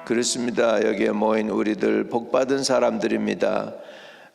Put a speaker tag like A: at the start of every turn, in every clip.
A: 그렇습니다. 여기에 모인 우리들 복받은 사람들입니다.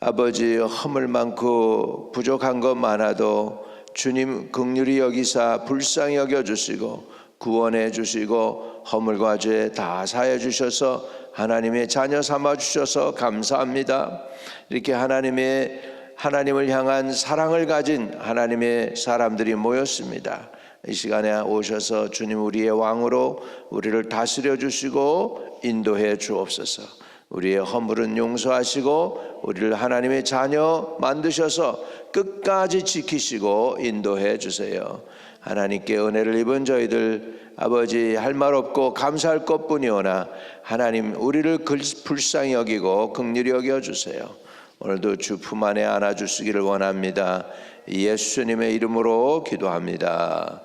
A: 아버지, 허물 많고 부족한 것 많아도 주님 긍휼히 여기사 불쌍히 여겨주시고 구원해 주시고 허물과 죄 다 사해 주셔서 하나님의 자녀 삼아 주셔서 감사합니다. 이렇게 하나님을 향한 사랑을 가진 하나님의 사람들이 모였습니다. 이 시간에 오셔서 주님 우리의 왕으로 우리를 다스려 주시고 인도해 주옵소서. 우리의 허물은 용서하시고 우리를 하나님의 자녀 만드셔서 끝까지 지키시고 인도해 주세요. 하나님께 은혜를 입은 저희들 아버지, 할 말 없고 감사할 것뿐이오나 하나님 우리를 불쌍히 여기고 긍휼히 여겨주세요. 오늘도 주 품 안에 안아주시기를 원합니다. 예수님의 이름으로 기도합니다.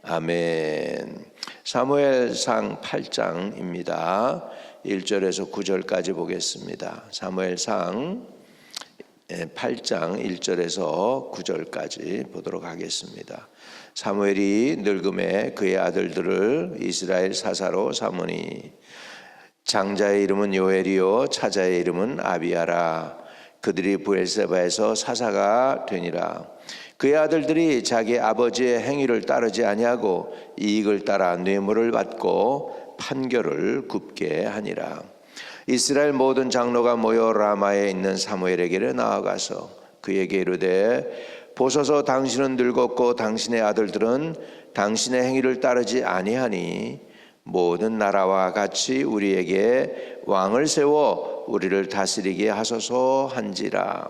A: 아멘. 사무엘상 8장입니다. 1절에서 9절까지 보겠습니다. 사무엘상 8장 1절에서 9절까지 보도록 하겠습니다. 사무엘이 늙음에 그의 아들들을 이스라엘 사사로 삼으니 장자의 이름은 요엘이요 차자의 이름은 아비야라. 그들이 브엘세바에서 사사가 되니라. 그의 아들들이 자기 아버지의 행위를 따르지 아니하고 이익을 따라 뇌물을 받고 판결을 굽게 하니라. 이스라엘 모든 장로가 모여 라마에 있는 사무엘에게 나아가서 그에게 이르되 보소서, 당신은 늙었고 당신의 아들들은 당신의 행위를 따르지 아니하니 모든 나라와 같이 우리에게 왕을 세워 우리를 다스리게 하소서 한지라.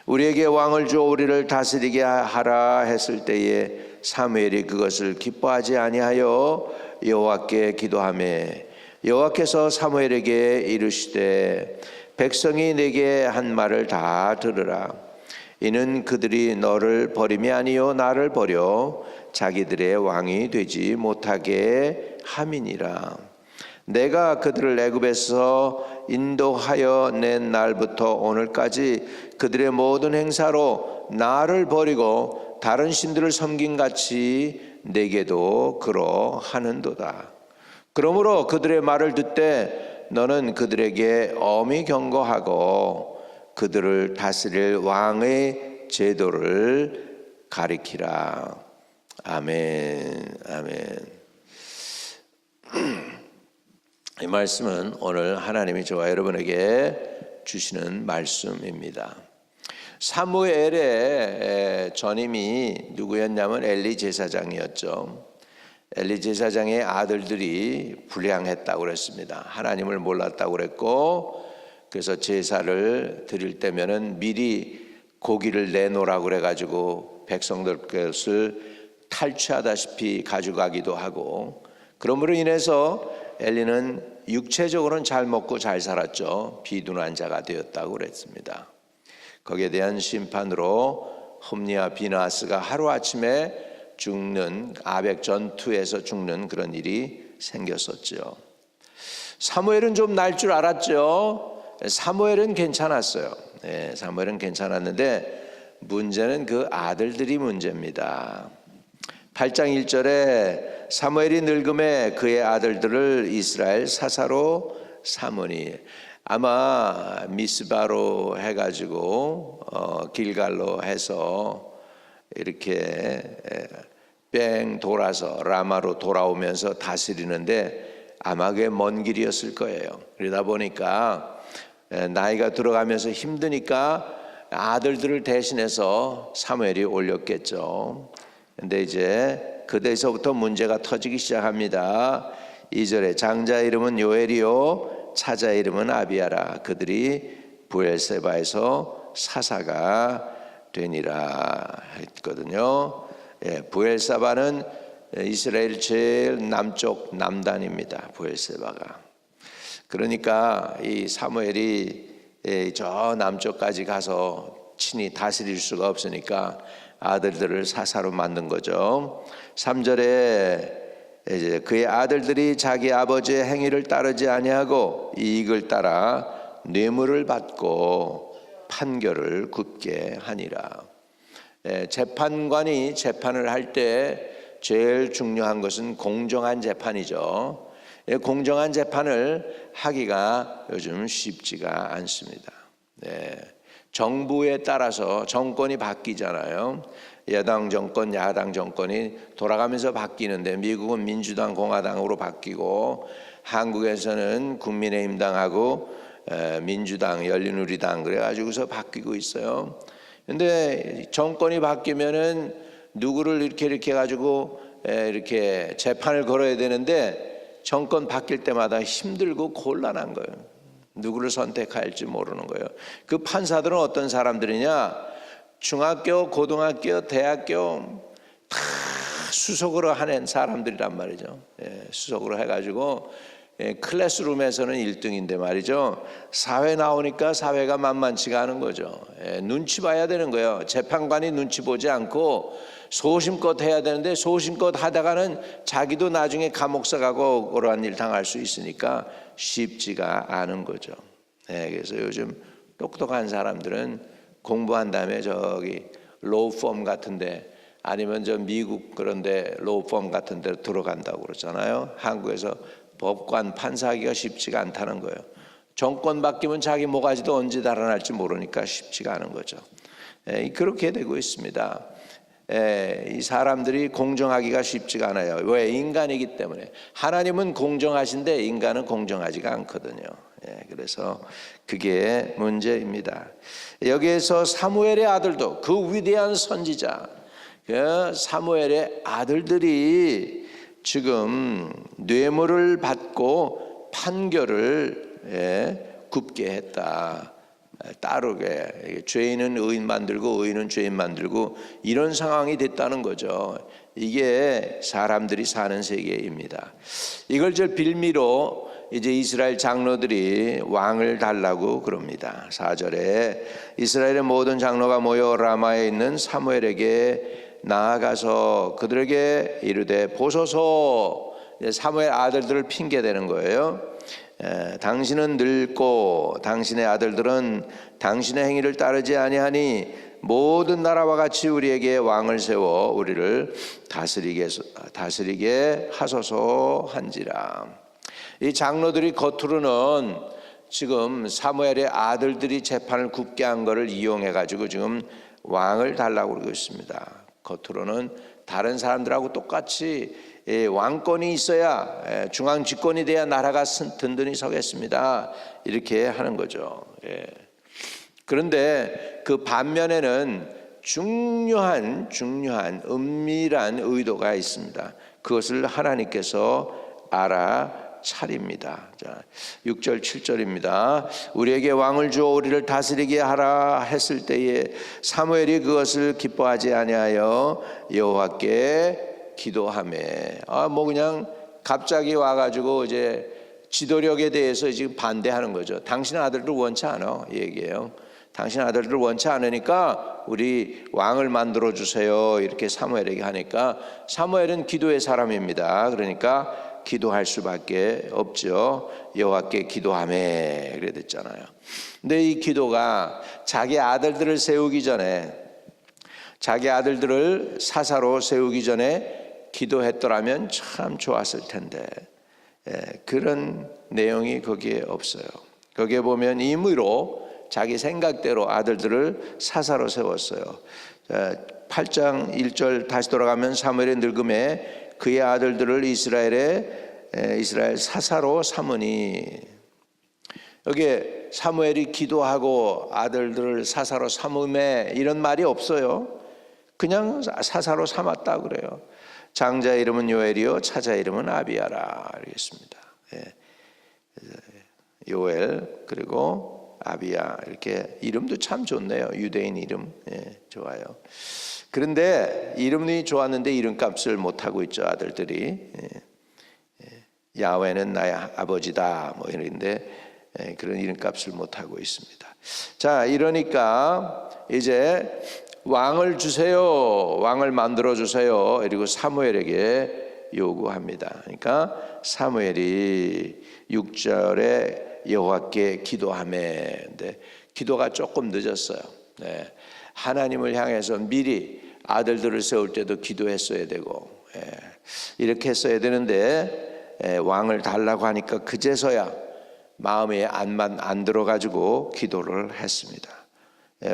A: 우리에게 왕을 주어 우리를 다스리게 하라 했을 때에 사무엘이 그것을 기뻐하지 아니하여 여호와께 기도하매 여호와께서 사무엘에게 이르시되 백성이 내게 한 말을 다 들으라. 이는 그들이 너를 버림이 아니요 나를 버려 자기들의 왕이 되지 못하게 함이니라. 내가 그들을 애굽에서 인도하여 낸 날부터 오늘까지 그들의 모든 행사로 나를 버리고 다른 신들을 섬긴 같이 내게도 그러하는도다. 그러므로 그들의 말을 듣되 너는 그들에게 엄히 경고하고 그들을 다스릴 왕의 제도를 가리키라. 아멘. 아멘. 이 말씀은 오늘 하나님이 저와 여러분에게 주시는 말씀입니다. 사무엘의 전임이 누구였냐면 엘리 제사장이었죠. 엘리 제사장의 아들들이 불량했다고 그랬습니다. 하나님을 몰랐다고 그랬고, 그래서 제사를 드릴 때면은 미리 고기를 내놓으라고 그래가지고 백성들 것을 탈취하다시피 가져가기도 하고, 그러므로 인해서 엘리는 육체적으로는 잘 먹고 잘 살았죠. 비둔한 자가 되었다고 그랬습니다. 거기에 대한 심판으로 홈니와 비나스가 하루아침에 죽는, 아벡 전투에서 죽는 그런 일이 생겼었죠. 사무엘은 좀 날 줄 알았죠. 사무엘은 괜찮았어요. 네, 사무엘은 괜찮았는데 문제는 그 아들들이 문제입니다. 8장 1절에 사무엘이 늙음에 그의 아들들을 이스라엘 사사로 삼으니, 아마 미스바로 해가지고 길갈로 해서 이렇게 뺑 돌아서 라마로 돌아오면서 다스리는데 아마 그게 먼 길이었을 거예요. 그러다 보니까 나이가 들어가면서 힘드니까 아들들을 대신해서 사무엘이 올렸겠죠. 근데 이제 그때서부터 문제가 터지기 시작합니다. 2절에 장자의 이름은 요엘이요 차자의 이름은 아비야라. 그들이 브엘세바에서 사사가 되니라 했거든요. 브엘세바는 이스라엘 제일 남쪽 남단입니다. 브엘세바가. 그러니까 이 사무엘이 저 남쪽까지 가서 친히 다스릴 수가 없으니까 아들들을 사사로 만든 거죠. 3절에 이제 그의 아들들이 자기 아버지의 행위를 따르지 아니하고 이익을 따라 뇌물을 받고 판결을 굽게 하니라. 재판관이 재판을 할 때 제일 중요한 것은 공정한 재판이죠. 공정한 재판을 하기가 요즘 쉽지가 않습니다. 네. 정부에 따라서 정권이 바뀌잖아요. 여당 정권, 야당 정권이 돌아가면서 바뀌는데 미국은 민주당, 공화당으로 바뀌고 한국에서는 국민의힘당하고 민주당, 열린우리당 그래가지고서 바뀌고 있어요. 근데 정권이 바뀌면은 누구를 이렇게 해가지고 이렇게 재판을 걸어야 되는데 정권 바뀔 때마다 힘들고 곤란한 거예요. 누구를 선택할지 모르는 거예요. 그 판사들은 어떤 사람들이냐? 중학교, 고등학교, 대학교 다 수석으로 하는 사람들이란 말이죠. 수석으로 해가지고 클래스룸에서는 1등인데 말이죠. 사회 나오니까 사회가 만만치가 않은 거죠. 눈치 봐야 되는 거예요. 재판관이 눈치 보지 않고 소심껏 해야 되는데 소심껏 하다가는 자기도 나중에 감옥사 가고 그러한 일 당할 수 있으니까 쉽지가 않은 거죠. 그래서 요즘 똑똑한 사람들은 공부한 다음에 저기 로펌 같은데 아니면 저 미국 그런데 로펌 같은 데 들어간다고 그러잖아요. 한국에서 법관 판사하기가 쉽지가 않다는 거예요. 정권 바뀌면 자기 모가지도 언제 달아날지 모르니까 쉽지가 않은 거죠. 그렇게 되고 있습니다. 이 사람들이 공정하기가 쉽지가 않아요. 왜? 인간이기 때문에. 하나님은 공정하신데 인간은 공정하지가 않거든요. 그래서 그게 문제입니다. 여기에서 사무엘의 아들도 그 위대한 선지자 그 사무엘의 아들들이 지금 뇌물을 받고 판결을 굽게 했다. 따르게 죄인은 의인 만들고 의인은 죄인 만들고 이런 상황이 됐다는 거죠. 이게 사람들이 사는 세계입니다. 이걸 저 빌미로 이제 이스라엘 장로들이 왕을 달라고 그럽니다. 4절에 이스라엘의 모든 장로가 모여 라마에 있는 사무엘에게 나아가서 그들에게 이르되 보소서. 사무엘 아들들을 핑계대는 거예요. 당신은 늙고 당신의 아들들은 당신의 행위를 따르지 아니하니 모든 나라와 같이 우리에게 왕을 세워 우리를 다스리게 하소서 한지라. 이 장로들이 겉으로는 지금 사무엘의 아들들이 재판을 굽게 한 것을 이용해 가지고 지금 왕을 달라고 그러고 있습니다. 겉으로는 다른 사람들하고 똑같이 왕권이 있어야 중앙 집권이 돼야 나라가 든든히 서겠습니다. 이렇게 하는 거죠. 그런데 그 반면에는 중요한 은밀한 의도가 있습니다. 그것을 하나님께서 알아차립니다. 자, 6절 7절입니다. 우리에게 왕을 주어 우리를 다스리게 하라 했을 때에 사무엘이 그것을 기뻐하지 아니하여 여호와께 기도하매. 뭐 그냥 갑자기 와가지고 이제 지도력에 대해서 지금 반대하는 거죠. 당신 아들들 원치 않아 얘기해요. 당신 아들들 원치 않으니까 우리 왕을 만들어 주세요. 이렇게 사무엘에게 하니까 사무엘은 기도의 사람입니다. 그러니까 기도할 수밖에 없죠. 여호와께 기도하매 그래 됐잖아요. 근데 이 기도가 자기 아들들을 세우기 전에 자기 아들들을 사사로 세우기 전에 기도했더라면 참 좋았을 텐데 그런 내용이 거기에 없어요. 거기에 보면 임의로 자기 생각대로 아들들을 사사로 세웠어요. 8장 1절 다시 돌아가면 사무엘의 늙음에 그의 아들들을 이스라엘 사사로 삼으니. 여기에 사무엘이 기도하고 아들들을 사사로 삼음에 이런 말이 없어요. 그냥 사사로 삼았다 그래요. 장자 이름은 요엘이요 차자 이름은 아비야라 알겠습니다. 요엘 그리고 아비야 이렇게 이름도 참 좋네요. 유대인 이름 좋아요. 그런데 이름이 좋았는데 이름값을 못하고 있죠. 아들들이 야훼는 나의 아버지다 뭐 이런데 그런 이름값을 못하고 있습니다. 자 이러니까 이제 왕을 주세요. 왕을 만들어 주세요. 그리고 사무엘에게 요구합니다. 그러니까 사무엘이 6절에 여호와께 기도하매. 근데 기도가 조금 늦었어요. 하나님을 향해서 미리 아들들을 세울 때도 기도했어야 되고 이렇게 했어야 되는데 왕을 달라고 하니까 그제서야 마음에 안 들어가지고 기도를 했습니다.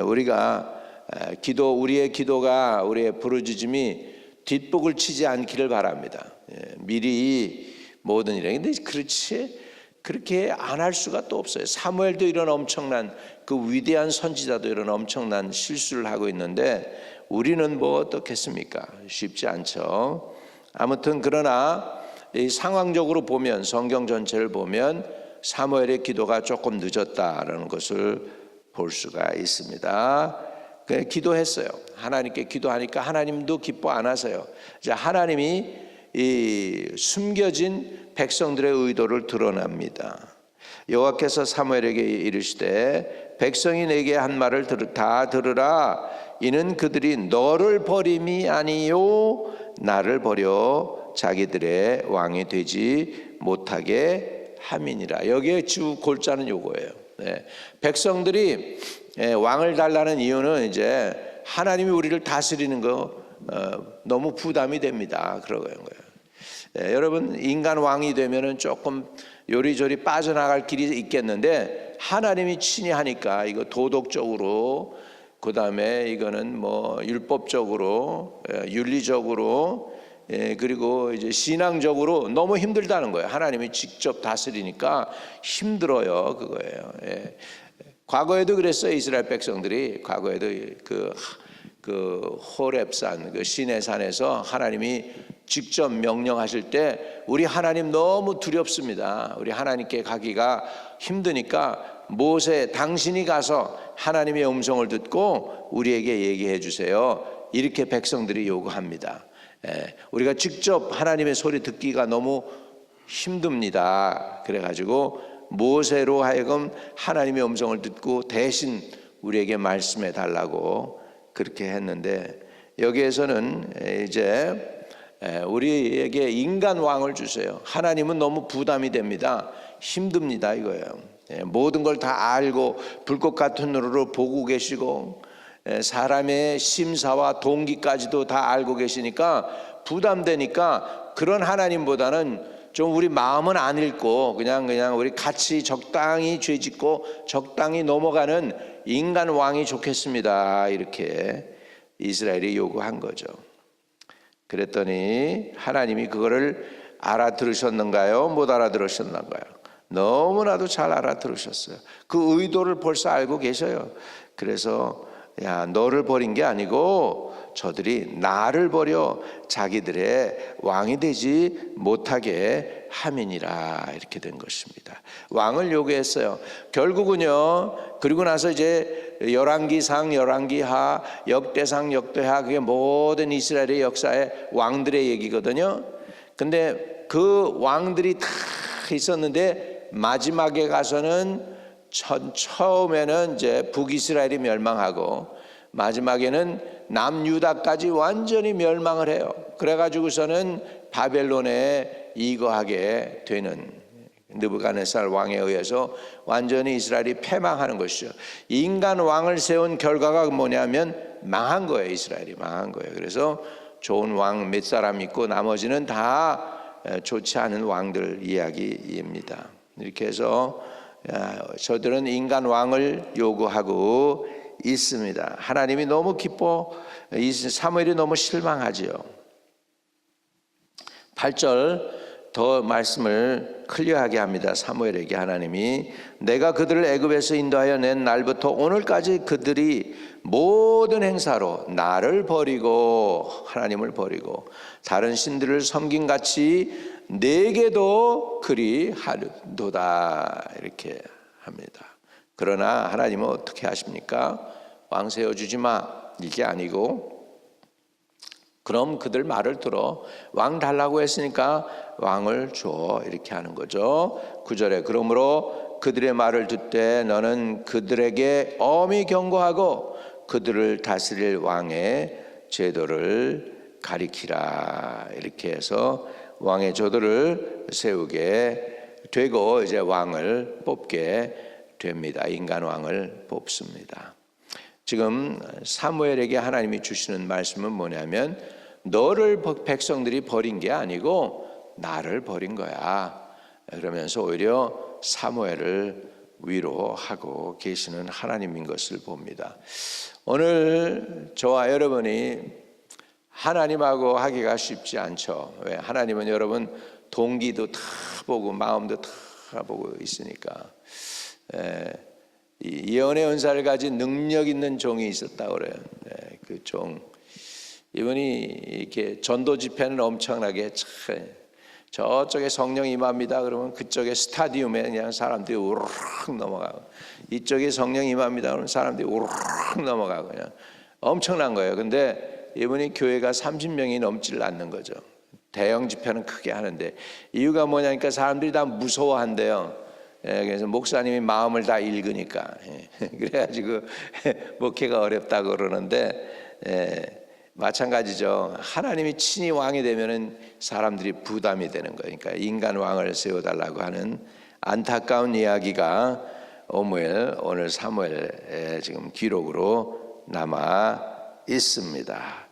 A: 우리가 우리의 기도가, 우리의 부르짖음이 뒷북을 치지 않기를 바랍니다. 미리 모든 일에. 근데 그렇게 안 할 수가 또 없어요. 사무엘도 이런 엄청난, 그 위대한 선지자도 이런 엄청난 실수를 하고 있는데 우리는 뭐 어떻겠습니까? 쉽지 않죠. 아무튼 그러나 이 상황적으로 보면, 성경 전체를 보면 사무엘의 기도가 조금 늦었다라는 것을 볼 수가 있습니다. 기도했어요. 하나님께 기도하니까 하나님도 기뻐 안 하세요. 이제 하나님이 이 숨겨진 백성들의 의도를 드러납니다. 여호와께서 사무엘에게 이르시되 백성이 내게 한 말을 다 들으라. 이는 그들이 너를 버림이 아니요 나를 버려 자기들의 왕이 되지 못하게 함이니라. 여기에 주 골자는 요거예요. 백성들이 왕을 달라는 이유는 이제 하나님이 우리를 다스리는 거 너무 부담이 됩니다. 그런 거예요. 여러분, 인간 왕이 되면은 조금 요리조리 빠져나갈 길이 있겠는데 하나님이 친히 하니까 이거 도덕적으로, 그 다음에 이거는 뭐 율법적으로, 윤리적으로, 그리고 이제 신앙적으로 너무 힘들다는 거예요. 하나님이 직접 다스리니까 힘들어요. 그거예요. 과거에도 그랬어요. 이스라엘 백성들이 과거에도 그 호렙산, 그 시내 산에서 하나님이 직접 명령하실 때 우리 하나님 너무 두렵습니다. 우리 하나님께 가기가 힘드니까 모세, 당신이 가서 하나님의 음성을 듣고 우리에게 얘기해 주세요. 이렇게 백성들이 요구합니다. 우리가 직접 하나님의 소리 듣기가 너무 힘듭니다. 그래가지고 모세로 하여금 하나님의 음성을 듣고 대신 우리에게 말씀해 달라고 그렇게 했는데, 여기에서는 이제 우리에게 인간 왕을 주세요. 하나님은 너무 부담이 됩니다. 힘듭니다. 이거예요. 모든 걸 다 알고 불꽃 같은 눈으로 보고 계시고 사람의 심사와 동기까지도 다 알고 계시니까 부담되니까 그런 하나님보다는 좀 우리 마음은 안 읽고 그냥 우리 같이 적당히 죄짓고 적당히 넘어가는 인간 왕이 좋겠습니다. 이렇게 이스라엘이 요구한 거죠. 그랬더니 하나님이 그거를 알아들으셨는가요? 못 알아들으셨는가요? 너무나도 잘 알아들으셨어요. 그 의도를 벌써 알고 계셔요. 그래서 야, 너를 버린 게 아니고 저들이 나를 버려 자기들의 왕이 되지 못하게 함이니라. 이렇게 된 것입니다. 왕을 요구했어요. 결국은요, 그리고 나서 이제 열왕기상, 열왕기하, 역대상, 역대하, 그게 모든 이스라엘의 역사의 왕들의 얘기거든요. 근데 그 왕들이 다 있었는데 마지막에 가서는 처음에는 이제 북이스라엘이 멸망하고 마지막에는 남유다까지 완전히 멸망을 해요. 그래가지고서는 바벨론에 이거하게 되는, 느부갓네살 왕에 의해서 완전히 이스라엘이 패망하는 것이죠. 인간 왕을 세운 결과가 뭐냐면 망한 거예요. 이스라엘이 망한 거예요. 그래서 좋은 왕 몇 사람 있고 나머지는 다 좋지 않은 왕들 이야기입니다. 이렇게 해서 저들은 인간 왕을 요구하고 있습니다. 하나님이 너무 사무엘이 너무 실망하지요. 8절 더 말씀을 클리어하게 합니다. 사무엘에게 하나님이 내가 그들을 애굽에서 인도하여 낸 날부터 오늘까지 그들이 모든 행사로 나를 버리고, 하나님을 버리고 다른 신들을 섬김같이 내게도 그리 하도다. 이렇게 합니다. 그러나 하나님은 어떻게 하십니까? 왕 세워주지 마, 이게 아니고, 그럼 그들 말을 들어. 왕 달라고 했으니까 왕을 줘. 이렇게 하는 거죠. 9절에 그러므로 그들의 말을 듣되 너는 그들에게 엄히 경고하고 그들을 다스릴 왕의 제도를 가리키라. 이렇게 해서 왕의 제도를 세우게 되고 이제 왕을 뽑게 됩니다. 인간 왕을 뽑습니다. 지금 사무엘에게 하나님이 주시는 말씀은 뭐냐면 너를 백성들이 버린 게 아니고 나를 버린 거야. 그러면서 오히려 사무엘을 위로하고 계시는 하나님인 것을 봅니다. 오늘 저와 여러분이 하나님하고 하기가 쉽지 않죠. 왜? 하나님은 여러분 동기도 다 보고 마음도 다 보고 있으니까. 이 예언의 은사를 가진 능력 있는 종이 있었다 그래요. 그 종, 이분이 이렇게 전도 집회는 엄청나게 저쪽에 성령 임합니다 그러면 그쪽에 스타디움에 그냥 사람들이 우르르 넘어가고, 이쪽에 성령 임합니다 그러면 사람들이 우르르 넘어가고, 그냥 엄청난 거예요. 근데 이분이 교회가 30명이 넘질 않는 거죠. 대형 집회는 크게 하는데, 이유가 뭐냐니까 사람들이 다 무서워한대요. 그래서 목사님이 마음을 다 읽으니까. 그래가지고 목회가 어렵다고 그러는데, 마찬가지죠. 하나님이 친히 왕이 되면은 사람들이 부담이 되는 거니까 인간 왕을 세워달라고 하는 안타까운 이야기가 오늘 사무엘의 지금 기록으로 남아 있습니다.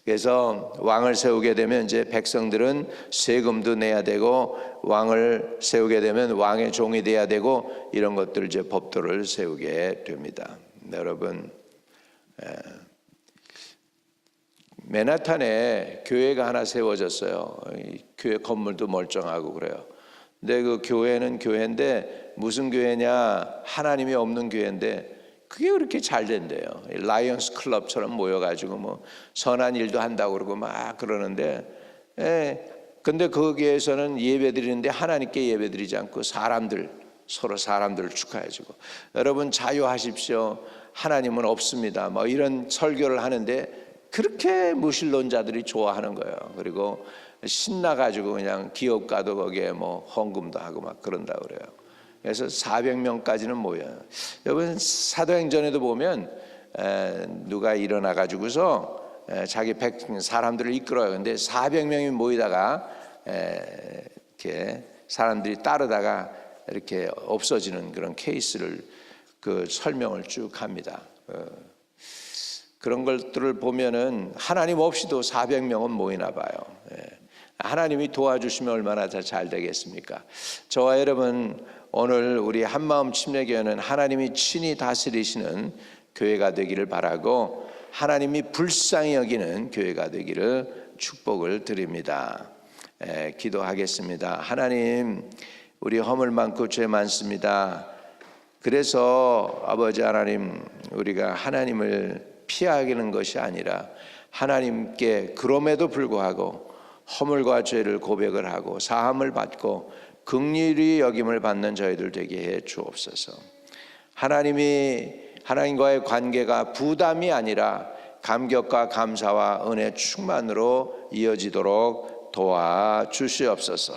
A: 그래서 왕을 세우게 되면 이제 백성들은 세금도 내야 되고, 왕을 세우게 되면 왕의 종이 돼야 되고, 이런 것들 이제 법도를 세우게 됩니다. 여러분, 맨하탄에 교회가 하나 세워졌어요. 교회 건물도 멀쩡하고 그래요. 근데 그 교회는 교회인데 무슨 교회냐? 하나님이 없는 교회인데 그게 그렇게 잘 된대요. 라이언스 클럽처럼 모여가지고 뭐 선한 일도 한다고 그러고 막 그러는데, 근데 거기에서는 예배드리는데 하나님께 예배드리지 않고 서로 사람들을 축하해주고, 여러분 자유하십시오, 하나님은 없습니다, 뭐 이런 설교를 하는데 그렇게 무신론자들이 좋아하는 거예요. 그리고 신나가지고 그냥 기업가도 거기에 뭐 헌금도 하고 막 그런다 그래요. 그래서 400명까지는 모여요. 여러분 사도행전에도 보면 누가 일어나가지고서 자기 사람들을 이끌어요. 근데 400명이 모이다가 이렇게 사람들이 따르다가 이렇게 없어지는 그런 케이스를 그 설명을 쭉 합니다. 그런 것들을 보면은 하나님 없이도 400명은 모이나 봐요. 하나님이 도와주시면 얼마나 잘 되겠습니까? 저와 여러분, 오늘 우리 한마음 침례교회는 하나님이 친히 다스리시는 교회가 되기를 바라고, 하나님이 불쌍히 여기는 교회가 되기를 축복을 드립니다. 기도하겠습니다. 하나님, 우리 허물 많고 죄 많습니다. 그래서 아버지 하나님, 우리가 하나님을 피하기는 것이 아니라 하나님께 그럼에도 불구하고 허물과 죄를 고백을 하고 사함을 받고 긍휼히 여김을 받는 저희들 되게 해 주옵소서. 하나님과의 관계가 부담이 아니라 감격과 감사와 은혜 충만으로 이어지도록 도와주시옵소서.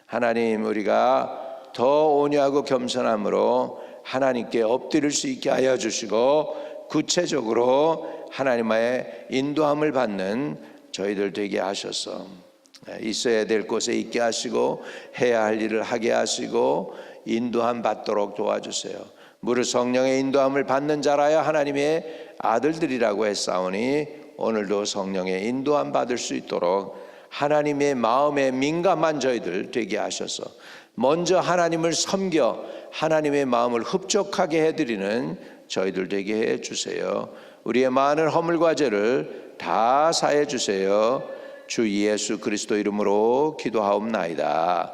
A: 하나님, 우리가 더 온유하고 겸손함으로 하나님께 엎드릴 수 있게 하여 주시고, 구체적으로 하나님의 인도함을 받는 저희들 되게 하셔서 있어야 될 곳에 있게 하시고 해야 할 일을 하게 하시고 인도함 받도록 도와주세요. 무릇 성령의 인도함을 받는 자라야 하나님의 아들들이라고 했사오니, 오늘도 성령의 인도함 받을 수 있도록 하나님의 마음에 민감한 저희들 되게 하셔서 먼저 하나님을 섬겨 하나님의 마음을 흡족하게 해드리는 저희들 되게 해 주세요. 우리의 많은 허물과 죄를 다 사해 주세요. 주 예수 그리스도 이름으로 기도하옵나이다.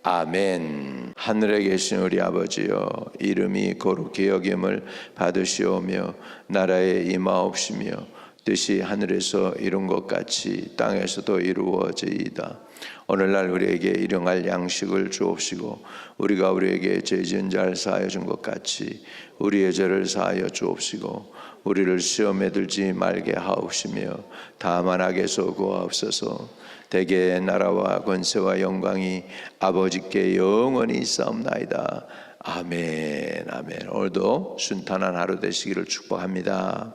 A: 아멘. 하늘에 계신 우리 아버지여, 이름이 거룩히 여김을 받으시오며 나라에 임하옵시며 뜻이 하늘에서 이룬 것 같이 땅에서도 이루어지이다. 오늘날 우리에게 일용할 양식을 주옵시고, 우리가 우리에게 죄 지은 자를 사하여 준 것 같이 우리의 죄를 사하여 주옵시고, 우리를 시험에 들지 말게 하옵시며 다만 악에서 구하옵소서. 대개의 나라와 권세와 영광이 아버지께 영원히 있사옵나이다. 아멘. 아멘. 오늘도 순탄한 하루 되시기를 축복합니다.